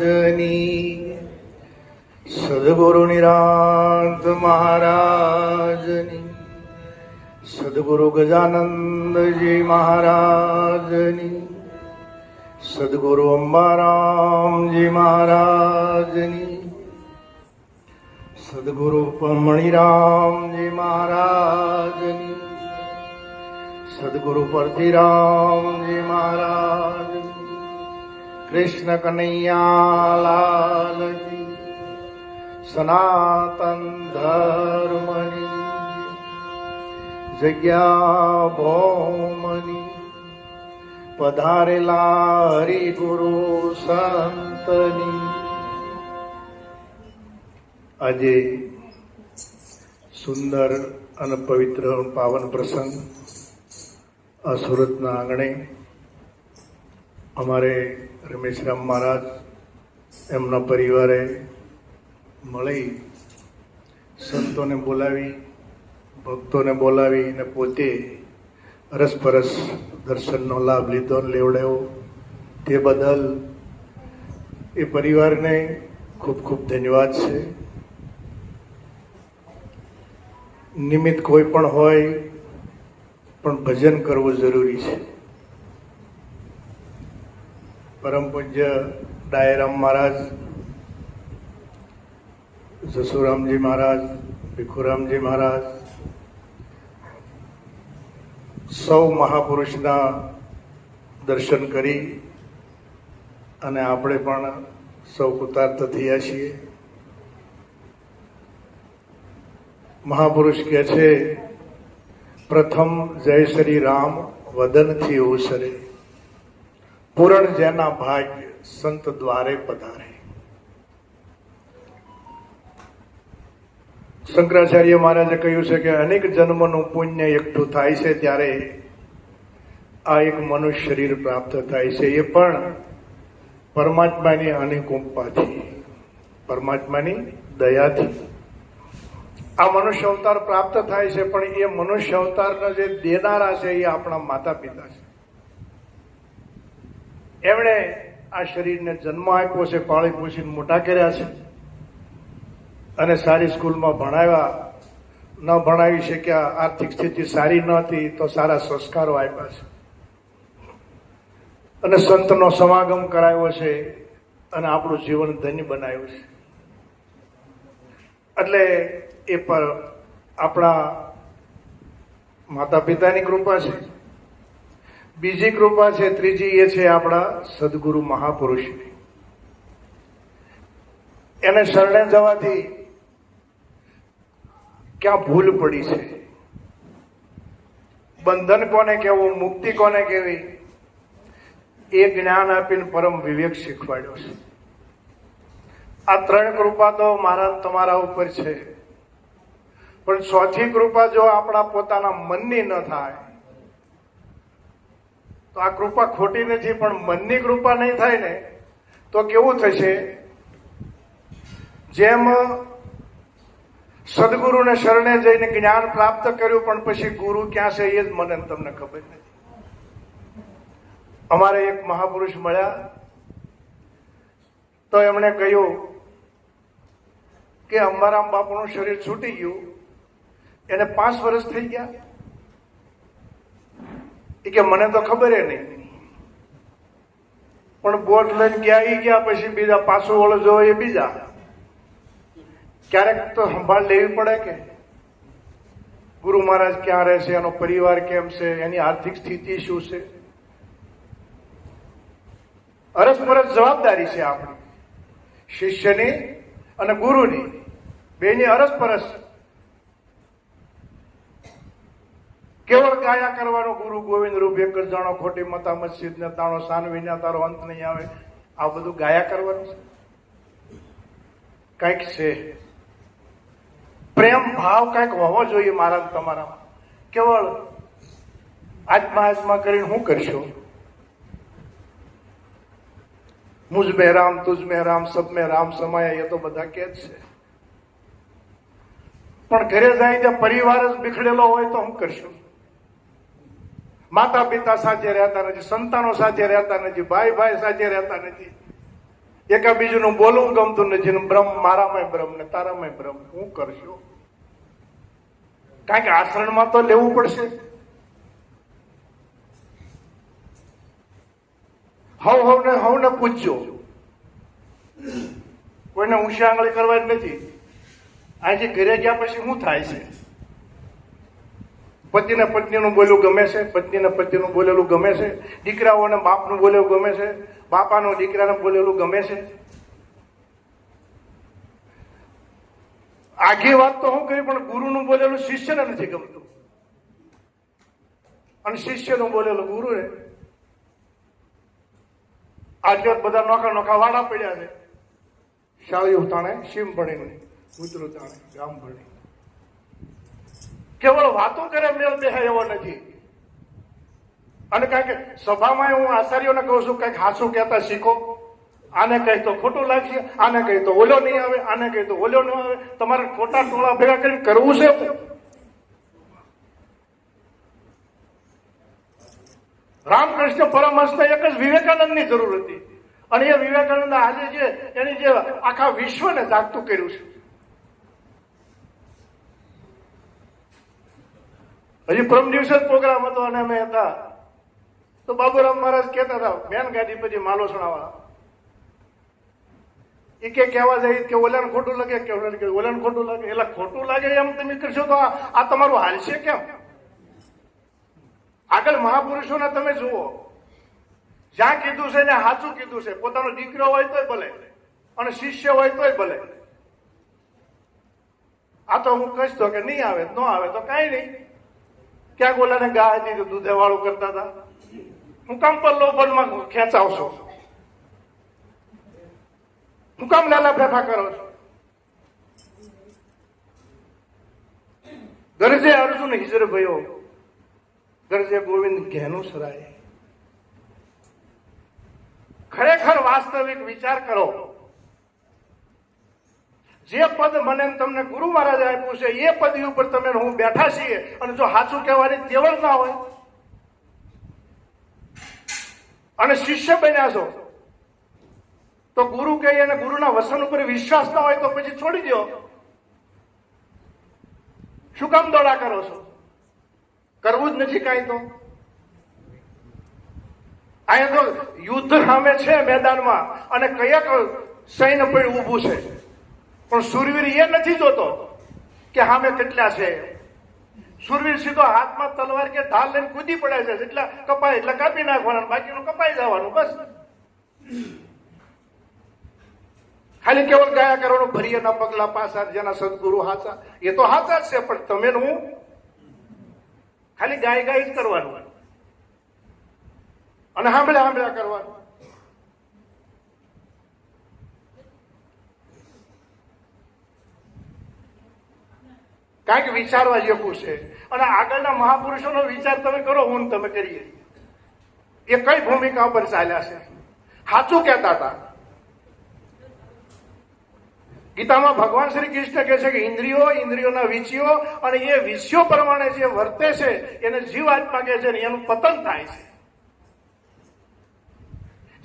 મહારાજની, સદગુરુ નિરાંત મહારાજની, સદગુરુ ગજાનંદજી મહારાજની, સદગુરુ અંબારામજી મહારાજની, સદગુરુ મણિરામજી મહારાજની, સદગુરુ પરથીરામજી મહારાજની, કૃષ્ણ કનૈયા લાલ કી, સનાતન ધર્મની, જગ્યા ભૌમની, પધારેલા હરિગુરુ સંતની. આજે સુંદર અને પવિત્ર પાવન પ્રસંગ આ સુરતના આંગણે અમારે રમેશરામ મહારાજ એમના પરિવારે મળી સંતોને બોલાવી, ભક્તોને બોલાવી અને પોતે અરસપરસ દર્શનનો લાભ લીધો, લેવડાવ્યો. તે બદલ એ પરિવારને ખૂબ ખૂબ ધન્યવાદ છે. નિમિત્ત કોઈ પણ હોય પણ ભજન કરવું જરૂરી છે. પરમ પૂજ્ય ડાયરામ મહારાજ, જસુરામજી મહારાજ, ભીખુરામજી મહારાજ, સૌ મહાપુરુષના દર્શન કરી અને આપણે પણ સૌ કૃતાર્થ થયા છીએ. મહાપુરુષ કહે છે, પ્રથમ જય શ્રી રામ વદનથી ઓસરે, પૂરણ જેના ભાગ્ય સંત દ્વારે પધારે. શંકરાચાર્ય મહારાજે કહ્યું છે કે અનેક જન્મનું પુણ્ય એકઠું થાય છે ત્યારે આ એક મનુષ્ય શરીર પ્રાપ્ત થાય છે. એ પણ પરમાત્માની અનુકંપાથી, પરમાત્માની દયાથી આ મનુષ્ય અવતાર પ્રાપ્ત થાય છે. પણ એ મનુષ્ય અવતારના જે દેનારા છે એ આપણા માતા પિતા છે. એમણે આ શરીરને જન્મ આપ્યો છે, પાળી પોષીને મોટા કર્યા છે અને સારી સ્કૂલમાં ભણાવ્યા. ન ભણાવી શક્યા, આર્થિક સ્થિતિ સારી ન હતી તો સારા સંસ્કારો આપ્યા છે અને સંતનો સમાગમ કરાવ્યો છે અને આપણું જીવન ધન્ય બનાવ્યું છે. એટલે એ પર આપણા માતા પિતાની કૃપા છે. બીજી કૃપા છે, ત્રીજી એ છે આપણા સદગુરુ મહાપુરુષની. એને શરણે જવાથી ક્યાં ભૂલ પડી છે, બંધન કોને કહેવું, મુક્તિ કોને કહેવી, એ જ્ઞાન આપીને પરમ વિવેક શીખવાડ્યો છે. આ ત્રણ કૃપા તો મારા તમારા ઉપર છે. પણ ચોથી કૃપા જો આપણા પોતાના મનની ન થાય તો આ કૃપા ખોટી નથી. પણ મનની કૃપા નહીં થાય ને તો કેવું થશે, જેમ સદગુરુને શરણે જઈને જ્ઞાન પ્રાપ્ત કર્યું પણ પછી ગુરુ ક્યાં છે એ જ મને તમને ખબર નથી. અમારે એક મહાપુરુષ મળ્યા તો એમણે કહ્યું કે અંબારામ બાપુનું શરીર છૂટી ગયું, એને 5 વર્ષ થઈ ગયા. એ કે મને તો ખબર નહીં, પણ બોટ લઈને ગયા પછી બીજા પાછું વળો જો એ બીજા. ક્યારેક તો સંભાળ લેવી પડે કે ગુરુ મહારાજ ક્યાં રહે છે, એનો પરિવાર કેમ છે, એની આર્થિક સ્થિતિ શું છે. અરસપરસ જવાબદારી છે આપણી, શિષ્યની અને ગુરુની, બેની અરસપરસ. કેવળ ગાયા કરવાનો ગુરુ ગોવિંદ રૂપ એક જ જાણો, ખોટી મતા મસ્જિદ ને તાણો, સાનવીને તારો અંત નહીં આવે, આ બધું ગાયા કરવાનું છે. કઈક છે, પ્રેમ ભાવ કઈક હોવો જોઈએ મારા તમારામાં. કેવળ આત્મા કરીને શું કરશો? મુझ में राम, तुझ में राम, सब में राम समाया, એ તો બધા કે જ છે. પણ ઘરે જાય ત્યાં પરિવાર જ બિખરેલો હોય તો શું કરશું? માતા પિતા સાથે રહેતા નથી, સંતાનો સાથે રહેતા નથી, ભાઈ ભાઈ સાથે રહેતા નથી, એકા બીજું બોલવું ગમતું નથી ને બ્રહ્મ મારામાં બ્રહ્મ ને તારામાં બ્રહ્મ. શું કરશો? કારણ કે આચરણમાં તો લેવું પડશે. હવને પૂછજો. કોઈને ઊંચી આંગળી કરવા જ નથી. આજે ઘરે ગયા પછી શું થાય છે? પતિને પત્નીનું બોલવું ગમે છે, પત્નીને પતિનું બોલેલું ગમે છે, દીકરાઓને બાપનું બોલેલું ગમે છે, બાપાનું દીકરાને બોલેલું ગમે છે. આખી વાત તો હું કરી, પણ ગુરુનું બોલેલું શિષ્યને નથી ગમતું, અને શિષ્યનું બોલેલું ગુરુને. આજે બધા નોખા નોખા વાડા પડ્યા છે. શાળીઓ તાણે સીમ ભણીને, કૂતરું તાણે ગામ ભણી. કેવળ વાતો કરે મેળ બેહે એવો નથી. અને કારણ કે સભામાં હું આચાર્યોને કહું છું, કંઈક હાસું કહેતા શીખો. આને કહી તો ખોટું લાગશે, આને કહી તો ઓલો નહીં આવે, આને કહી તો ઓલો નહીં આવે. તમારે ખોટા ટોળા ભેગા કરીને કરવું છે. રામકૃષ્ણ પરમહંસને એક જ વિવેકાનંદની જરૂર હતી, અને એ વિવેકાનંદ આજે જે એની જે આખા વિશ્વને જાગતું કર્યું છે. હજી પરમ દિવસે જ પ્રોગ્રામ હતો અને અમે હતા તો બાબુરામ મહારાજ કહેતા હતા, બેન ગાડી પછી માલોસણાવાળા, એ કે કહેવા જાય કે ઓલાને ખોટું લાગે, કે ઓલાને ખોટું લાગે. એટલે ખોટું લાગે એમ તમે કરશો તો આ તમારું હાલશે કેમ? આગળ મહાપુરુષોને તમે જુઓ, જ્યાં કીધું છે ને સાચું કીધું છે. પોતાનો દીકરો હોય તોય ભલે, અને શિષ્ય હોય તોય ભલે. આ તો હું કહીશ તો કે નહીં આવે, ન આવે તો કઈ નહીં. ક્યાંક ઓલાને ગાય હતી તો દૂધે વાળું કરતા હતા. હું કામ પર લોભનમાં ખેંચાવશો? હું કામ લાલા ફેફા કરો છો? ગરજે અર્જુન હિજર ભયો, ગરજે ગોવિંદ ઘેનું સરાય. ખરેખર વાસ્તવિક વિચાર કરો. જે પદ મને તમને ગુરુ મહારાજે આપ્યું છે એ પદ ઉપર તમે હું બેઠા છીએ, અને જો સાચું કહેવાની તેવડ ના હોય અને શિષ્ય બન્યા છો તો ગુરુ કહે અને ગુરુના વસન ઉપર વિશ્વાસ ના હોય તો પછી છોડી દો. શું કામ દોડા કરો છો? કરવું જ નથી કાંઈ તો. અહીંયા તો યુદ્ધ સામે છે મેદાનમાં, અને કયાક સૈન્ય પણ ઊભું છે, પણ સુરવીર એ નથી જોતો કે સામે કેટલા છે. સુરવીર સીધો હાથમાં તલવાર કે ઢાલ લઈને કૂદી પડે છે. જેટલા કપાય એટલે કાપી નાખવાના, બાકીનું કપાઈ જવાનું બસ. ખાલી કેવળ ગાયા કરવાનું, ભરીએ ના પગલા પાછા, જેના સદગુરુ હાચા એ તો હાચા જ છે, પણ તમે હું ખાલી ગાય ગાય જ કરવાનું અને સાંભળ્યા કરવાનું. કારણ કે વિચારવા જેવું છે. અને આગળના મહાપુરુષોનો વિચાર તમે કરો, હું તમે કરીએ, એ કઈ ભૂમિકા પર ચાલ્યા છે, સાચું કહેતા હતા. ગીતામાં ભગવાન શ્રી કૃષ્ણ કહે છે કે ઇન્દ્રિયોના વિષયો, અને એ વિષયો પ્રમાણે જે વર્તે છે એને જીવ આત્મા કહે છે, એનું પતન થાય છે.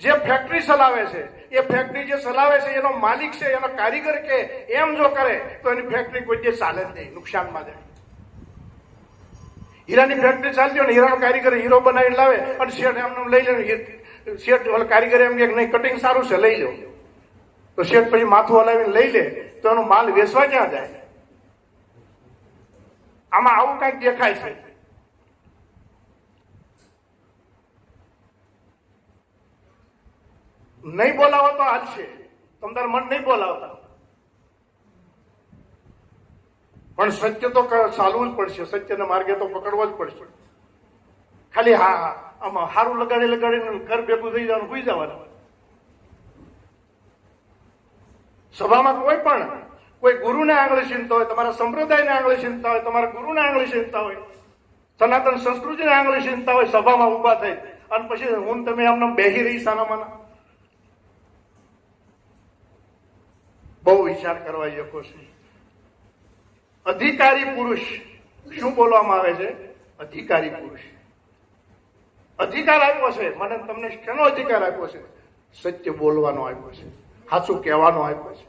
જે ફેક્ટરી ચલાવે છે, એ ફેક્ટરી જે ચલાવે છે એનો માલિક છે, એનો કારીગર કે એમ જો કરે તો એની ફેક્ટરી કોઈ દિવસ ચાલે જ નહીં, નુકસાનમાં જાય. હીરાની ફેક્ટરી ચાલતી હોય ને, હીરાનો કારીગર હીરો બનાવીને લાવે અને શેઠ એમને લઈ લે. શેઠ કારીગર એમ કે નહીં, કટિંગ સારું છે, લઈ લો. તો શેઠ પછી માથું હલાવીને લઈ લે તો એનો માલ વેચવા ક્યાં જાય? આમાં આવું કઈક દેખાય છે. નહીં બોલાવો તો હાલશે, તમારે મન નહીં બોલાવતા, પણ સત્ય તો ચાલવું જ પડશે. સત્યના માર્ગે તો પકડવો જ પડશે. ખાલી આમાં હારું લગાડીને ઘર ભેગું થઈ જવાનું, સુઈ જવાનું. સભામાં કોઈ ગુરુને આંગળી ચિંતા હોય, તમારા સંપ્રદાયને આંગળી ચિંતા હોય, તમારા ગુરુને આંગળી ચિંતા હોય, સનાતન સંસ્કૃતિને આંગળી ચિંતા હોય, સભામાં ઉભા થઈ અને પછી હું તમે આમને બેહી રહી સાનામાના. બહુ વિચાર કરવા જેવો છે. અધિકારી પુરુષ શું બોલવામાં આવે છે? અધિકારી પુરુષ. અધિકાર આપ્યો છે મને, તમને શેનો અધિકાર આપ્યો છે? સત્ય બોલવાનો આપ્યો છે. સાચું કહેવાનો આપ્યો છે.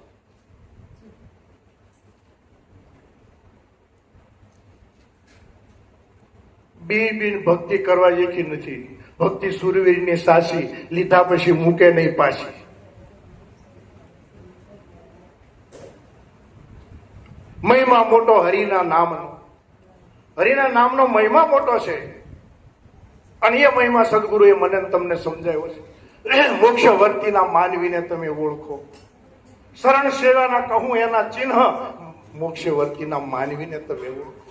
બી ભક્તિ કરવા જેકી નથી. ભક્તિ સુરવીરની સાસી, લીધા પછી મૂકે નહીં પાછી. મહિમા મોટો હરિના નામનો. હરિના નામનો મહિમા મોટો છે અને એ મહિમા સદગુરુએ મને તમને સમજાવ્યો છે. મોક્ષ વર્તીના માનવીને તમે ઓળખો. શરણ સેવાના કહું એના ચિહ્ન મોક્ષ વર્તીના માનવીને તમે ઓળખો.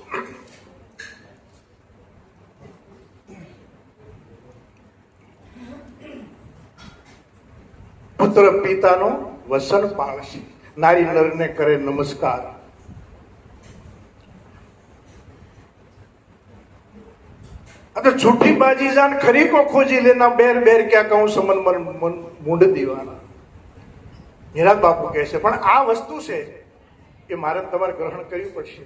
પુત્ર પિતાનો વસન પાળશે, નારી નરને કરે નમસ્કાર. આ તો છૂટી બાજી જાન ખરી કો ખોજી લેના, બેર બેર ક્યાં કહું સમન મન મૂંડ દીવાના. નિરાજ બાપુ કહે છે પણ આ વસ્તુ છે એ મારે તમારે ગ્રહણ કરવી પડશે.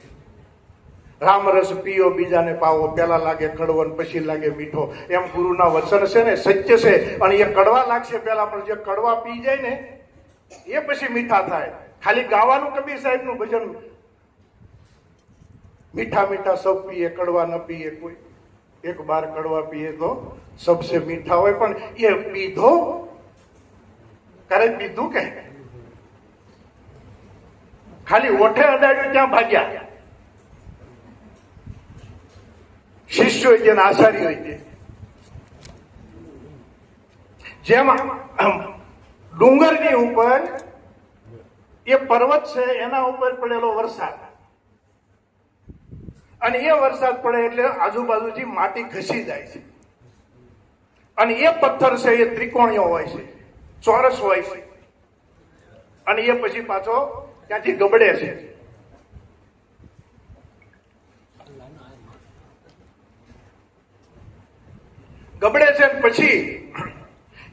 રામરસ પીઓ બીજાને પાવો, પેલા લાગે કડવો ને પછી લાગે મીઠો, એમ ગુરુના વચન છે ને, સત્ય છે. અને એ કડવા લાગશે પેલા, પણ જે કડવા પી જાય ને એ પછી મીઠા થાય. ખાલી ગાવાનું કબીર સાહેબ નું ભજન, મીઠા મીઠા સબ પીએ કડવા ન પીએ કોઈ, એક બાર કડવા પીએ તો સબસે મીઠા હોય. પણ એ પીધો કરે, પીધું કે ખાલી ઓઠે અડાડ્યું ત્યાં ભાગ્યા. શિષ્ય હોય છે, આચાર્ય હોય છે. જેમાં ડુંગરની ઉપર એ પર્વત છે, એના ઉપર પડેલો વરસાદ, અને એ વરસાદ પડે એટલે આજુબાજુથી માટી ઘસી જાય છે. અને એ પથ્થર છે એ ત્રિકોણીય હોય છે, ચોરસ હોય છે, અને એ પછી પાછો ત્યાંથી ગબડે છે. ગબડે છે પછી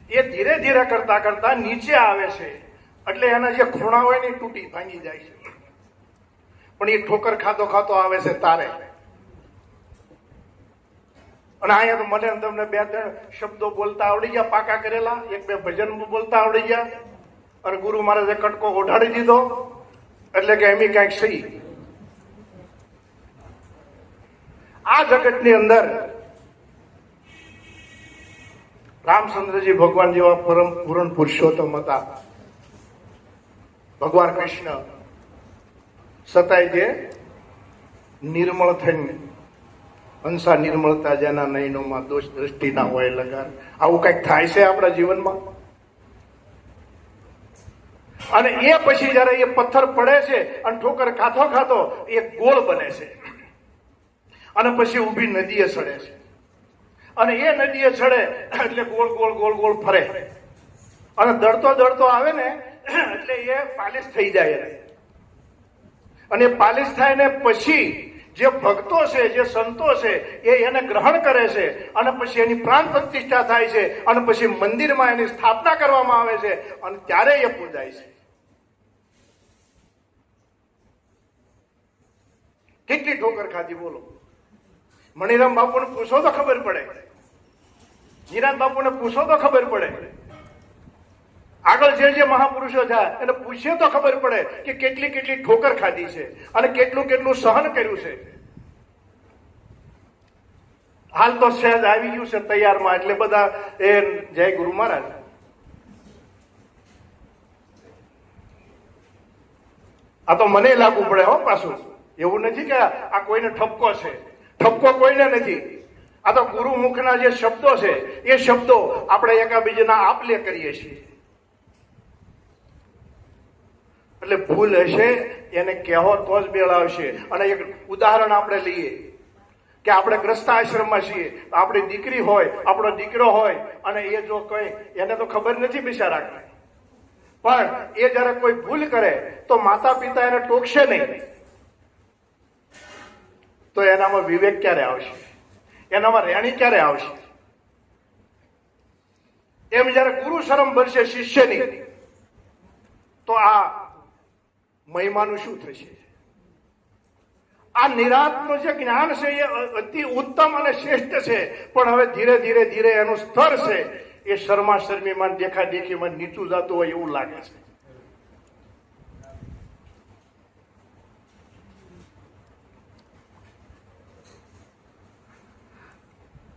એ ધીરે ધીરે કરતા કરતા નીચે આવે છે, એટલે એના જે ખૂણા હોય ને તૂટી ભાંગી જાય છે. પણ એ ઠોકર ખાતો ખાતો આવે છે તારે. અને અહીંયા તો મને તમને બે ત્રણ શબ્દો બોલતા આવડી ગયા, પાકા કરેલા, એક બે ભજન બોલતા આવડી ગયા, અને ગુરુ મહારાજે કટકો ઓઢાડી દીધો, એટલે કે એમ કઈક સહી. આ જગતની અંદર રામચંદ્રજી ભગવાન જેવા પરમ પૂર્ણ પુરુષોત્તમ હતા. ભગવાન કૃષ્ણ સતાય જે નિર્મળ થઈને, હંસા નિર્મળતા જેના નયનોમાં દોષ દ્રષ્ટિ ના હોય લગાર. આવું કઈક થાય છે આપણા જીવનમાં. અને એ પછી જયારે એ પથ્થર પડે છે અને ઠોકર ખાતો ખાતો એ ગોળ બને છે, અને પછી ઊભી નદીએ ચડે છે. અને એ નદીએ ચડે એટલે ગોળ ગોળ ગોળ ગોળ ફરે, અને દડતો દડતો આવે ને એટલે એ પાલિશ થઈ જાય. અને પાલિશ થાય ને પછી જે ભક્તો છે, જે સંતો છે, એ એને ગ્રહણ કરે છે, અને પછી એની પ્રાણ પ્રતિષ્ઠા થાય છે, અને પછી મંદિરમાં એની સ્થાપના કરવામાં આવે છે, અને ત્યારે એ પૂજાય છે. કેટલી ઠોકર ખાધી બોલો. મણિરામ બાપુને પૂછો તો ખબર પડે, નિરાજ બાપુને પૂછો તો ખબર પડે, આગળ જે મહાપુરુષો થયા એને પૂછીએ તો ખબર પડે કે કેટલી કેટલી ઠોકર ખાધી છે અને કેટલું કેટલું સહન કર્યું છે. હાલ તો સહેજ આવી ગયું છે તૈયારમાં, એટલે બધા એ જય ગુરુ મહારાજ. આ તો મને લાગુ પડે હો પાછું. એવું નથી કે આ કોઈને ઠપકો છે, ઠપકો કોઈને નથી. આ તો ગુરુ મુખના જે શબ્દો છે એ શબ્દો આપણે એકાબીજાના આપલે કરીએ છીએ. એટલે ભૂલ હશે એને કહેવો તો જ બેળ આવશે. અને એક ઉદાહરણ આપણે લઈએ કે આપણે ગ્રસ્ત આશ્રમમાં છીએ, આપણી દીકરી હોય, આપણો દીકરો હોય, અને એ જો કઈ એને તો ખબર નથી બિચારા, પણ એ જયારે કોઈ ભૂલ કરે તો માતા પિતા એને ટોકશે નહીં, તો એનામાં વિવેક ક્યારે આવશે, એનામાં રેણી ક્યારે આવશે? એમ જયારે ગુરુ શરમ ભરશે શિષ્યની, તો આ મહિમાનું શું થશે? આ નિરાંતનું જે જ્ઞાન છે એ અતિ ઉત્તમ અને શ્રેષ્ઠ છે, પણ હવે ધીરે ધીરે ધીરે એનું સ્તર છે એ શર્મા શર્મીમાં દેખા દેખીમાં નીચું જતું હોય એવું લાગે છે.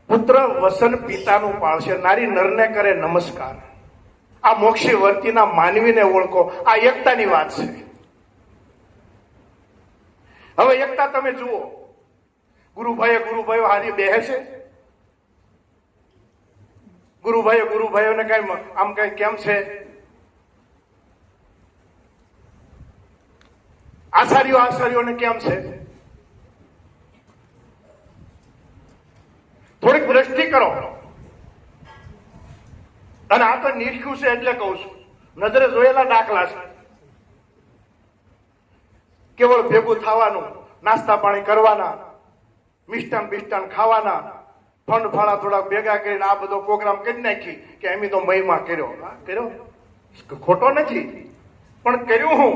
પુત્ર વસન પિતાનું પાળશે, નારી નરને કરે નમસ્કાર. આ મોક્ષી વર્તીના માનવીને ઓળખો. આ એકતાની વાત છે. હવે એકતા તમે જુઓ, ગુરુભાઈઓ હારી બેહે છે. ગુરુભાઈઓને કઈ આમ કઈ કેમ છે? આચાર્યોને કેમ છે? થોડીક દ્રષ્ટિ કરો. અને આ તો નીરખ્યું છે એટલે કહું છું, નજરે જોયેલા દાખલા છે. કેવળ ભેગું થવાનું, નાસ્તા પાણી કરવાના, મિષ્ટાન ખાવાના, ફંડ ફાળા થોડા ભેગા કરીને આ બધો પ્રોગ્રામ કરી નાખી કે એમ તો મહિમા કર્યો. ખોટો નથી, પણ કર્યું હું?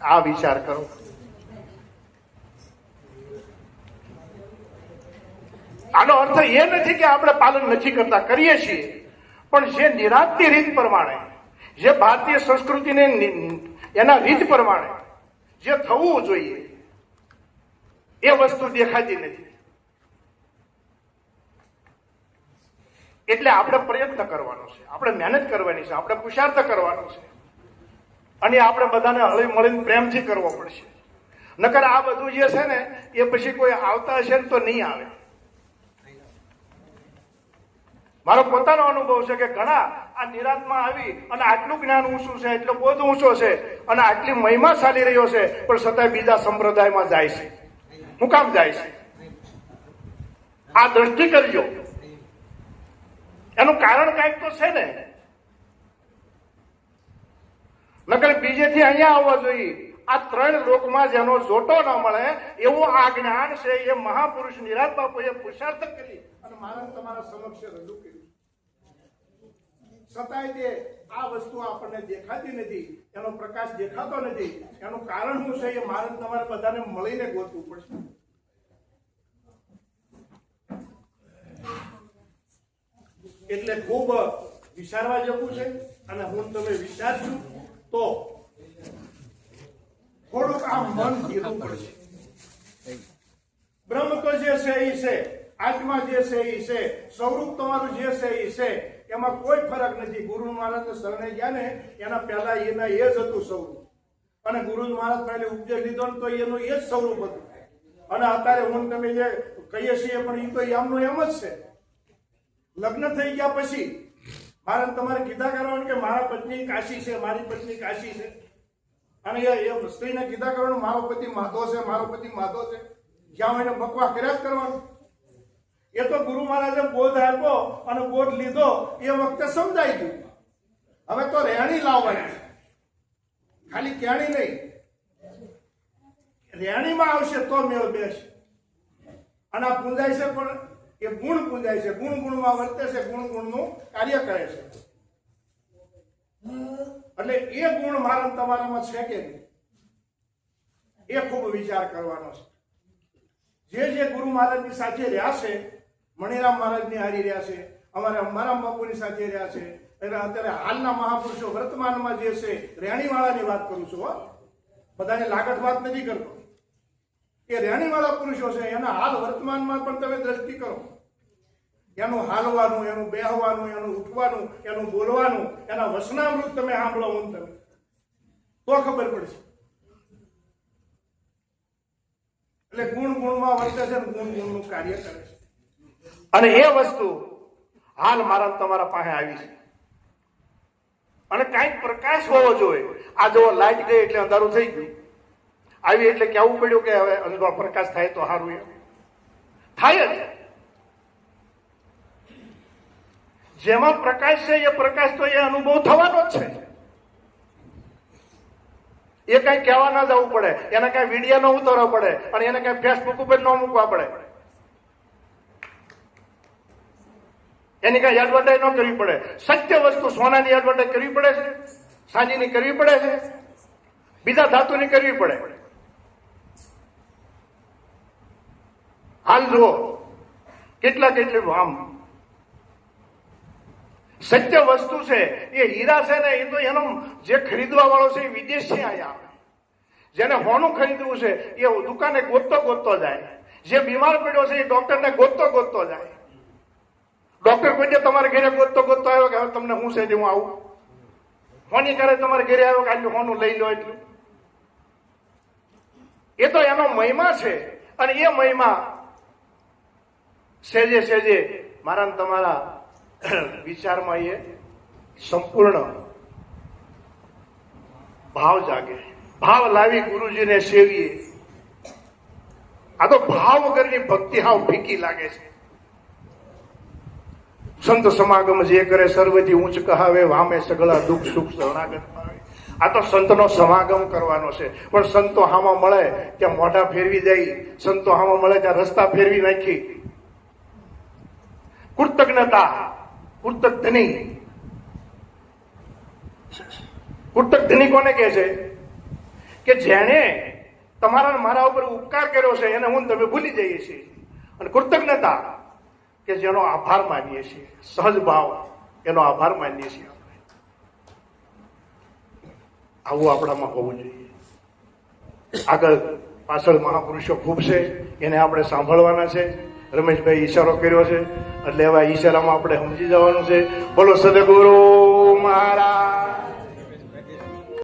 આ વિચાર કરો. આનો અર્થ એ નથી કે આપણે પાલન નથી કરતા, કરીએ છીએ, પણ જે નિરાંતની રીત પ્રમાણે, જે ભારતીય સંસ્કૃતિને એના રીત પ્રમાણે જે થવું જોઈએ એ વસ્તુ દેખાતી નથી. એટલે આપણે પ્રયત્ન કરવાનો છે, આપણે મહેનત કરવાની છે, આપણે પુરુષાર્થ કરવાનો છે, અને આપણે બધાને હળી મળીને પ્રેમથી કરવો પડશે. નકર આ બધું જે છે ને એ પછી કોઈ આવતા હશે ને તો નહીં આવે. મારો પોતાનો અનુભવ છે કે ઘણા આ નિરાંતમાં આવી અને આટલું જ્ઞાન ઊંચું છે, એટલો બોધ ઊંચો છે અને આટલી મહિમા ચાલી રહ્યો છે, પણ છતાંય બીજા સંપ્રદાયમાં જાય છે. હું કામ જાય છે? આ દ્રષ્ટિ કરજો. એનું કારણ કઈક તો છે ને. નકર બીજેથી અહીંયા આવવા જોઈએ. આ ત્રણ લોકમાં જેનો જોટો ન મળે એવું આ જ્ઞાન છે. એ મહાપુરુષ નિરાંત બાપુએ પુરુષાર્થ કરી અને મારા તમારા સમક્ષ રજૂ કર્યું. છતાંય તે આ વસ્તુ આપણને દેખાતી નથી, એનો પ્રકાશ દેખાતો નથી. એનું કારણ શું છે એ મારે તમારે બધાને મળીને ગોતવું પડશે. એટલે ખૂબ વિચારવા જેવું છે. અને હું તમે વિચારશું તો થોડુંક આ મન ધીરું પડશે. બ્રહ્મ તો જે છે એ છે, આત્મા જે છે એ છે, સ્વરૂપ તમારું જે છે એ છે, એમાં કોઈ ફરક નથી. ગુરુ મહારાજ શરણે ગયા ને એના પહેલા એના એ જ હતું સ્વરૂપ, અને ગુરુ મહારાજ પહેલે ઉપદેશ લીધો ને તો એનું એ જ સ્વરૂપ હતું. અને અત્યારે હું તમે જે કહીએ છીએ પણ એ તો એમનું એમ જ છે. લગ્ન થઈ ગયા પછી મારે તમારે કીધા કરવાનું કે મારા પત્ની કાશી છે, મારી પત્ની કાશી છે, અને એ સ્ત્રીને કીધા કરવાનું મારો પતિ માધો છે, મારો પતિ માધો છે. જ્યાં એને બકવા કર્યા જ કરવાનું. એ તો ગુરુ મહારાજે બોધ આપ્યો અને બોધ લીધો એ વખતે સમજાઈ ગયું. હવે તો રેણી લાવવાની છે, ખાલી ક્યાણી નહીં. રેણીમાં આવશે તો મેળ બેસે. અને આ પૂંજાય છે પણ એ ગુણ પૂંજાય છે, ગુણમાં વર્તે છે, ગુણનું કાર્ય કરે છે. એટલે એ ગુણ મારા તમારામાં છે કે નહીં એ ખૂબ વિચાર કરવાનો છે. જે ગુરુ મહારાજની સાથે રહ્યા છે, મણિરામ મહારાજની હારી રહ્યા છે, અમારા મારામ બાપુની સાથે રહ્યા છે, અત્યારે હાલના મહાપુરુષો વર્તમાનમાં જે છે, રેણીવાળાની વાત કરું છું. બધાને લાગત વાત નથી કરતો. એ રેણીવાળા પુરુષો છે, એના હાલ વર્તમાનમાં પણ તમે દ્રષ્ટિ કરો. એનું હાલવાનું, એનું બેહવાનું, એનું ઉઠવાનું, એનું બોલવાનું, એના વસનામૃત તમે સાંભળો હું તમે તો ખબર પડશે. એટલે ગુણમાં વર્તે છે, ગુણનું કાર્ય કરે છે. અને એ વસ્તુ હાલ મારા તમારા પાસે આવી છે. અને કઈક પ્રકાશ હોવો જોઈએ. આ જો લાઈટ ગઈ એટલે અંધારું થઈ ગયું, આવી એટલે કેવું પડ્યું કે હવે અંધારો પ્રકાશ થાય તો સારું. એ થાય જ. જેમાં પ્રકાશ છે એ પ્રકાશ તો એ અનુભવ થવાનો જ છે. એ કઈ કહેવા ના જવું પડે, એને કઈ વિડીયો ન ઉતારવો પડે, અને એને કઈ ફેસબુક ઉપર ન મૂકવા પડે, એની કઈ એડવર્ટાઈઝ ન કરવી પડે. સત્ય વસ્તુ સોનાની એડવર્ટાઈઝ કરવી પડે છે, ચાંદીની કરવી પડે છે, બીજા ધાતુની કરવી પડે. હાલ જુઓ કેટલી આમ સત્ય વસ્તુ છે. એ હીરા છે ને એ તો એનો જે ખરીદવા વાળો છે એ વિદેશથી અહીંયા આવે. જેને હોનું ખરીદવું છે એ દુકાને ગોતતો જાય. જે બીમાર પડ્યો છે એ ડોક્ટરને ગોતતો ગોતતો જાય. ડોક્ટર કોઈ તમારે ઘરે ગોતતો ગોતતો આવ્યો કે હવે તમને શું છે જે હું આવું? હોની કરે તમારે ઘરે આવ્યો કે આટલું હોનું લઈ લો એટલું. એ તો એનો મહિમા છે, અને એ મહિમા સેજે સેજે મારા ને તમારા વિચારમાં એ સંપૂર્ણ ભાવ જાગે. ભાવ લાવી ગુરુજીને સેવીએ. આ તો ભાવ વગરની ભક્તિ હાવ ફીકી લાગે છે. સંત સમાગમ જે કરે સર્વથી ઊંચ કહાવે, વામે સગળા દુઃખ સુખ શરણાગત પાવે. આ તો સંતનો સમાગમ કરવાનો છે. પણ સંતો હામાં મળે ત્યાં મોઢા ફેરવી જાય, સંતો હામાં મળે ત્યાં રસ્તા ફેરવી નાખી. કૃતજ્ઞતા, કૃતજ્ઞ ધની. કૃતજ્ઞ ધની કોને કહે છે? કે જેણે તમારા મારા ઉપર ઉપકાર કર્યો છે એને હું તમે ભૂલી જઈએ છીએ. અને કૃતજ્ઞતા કે જેનો આભાર માનીએ છીએ, સહજ ભાવ એનો આભાર માનીએ છીએ આપણે. આવું આપણામાં હોવું જોઈએ. આગળ પાછળ મહાપુરુષો ખૂબ છે, એને આપણે સાંભળવાના છે. રમેશભાઈ ઈશારો કર્યો છે એટલે એવા ઈશારામાં આપણે સમજી જવાનું છે. બોલો સદગુરુ મહારાજ.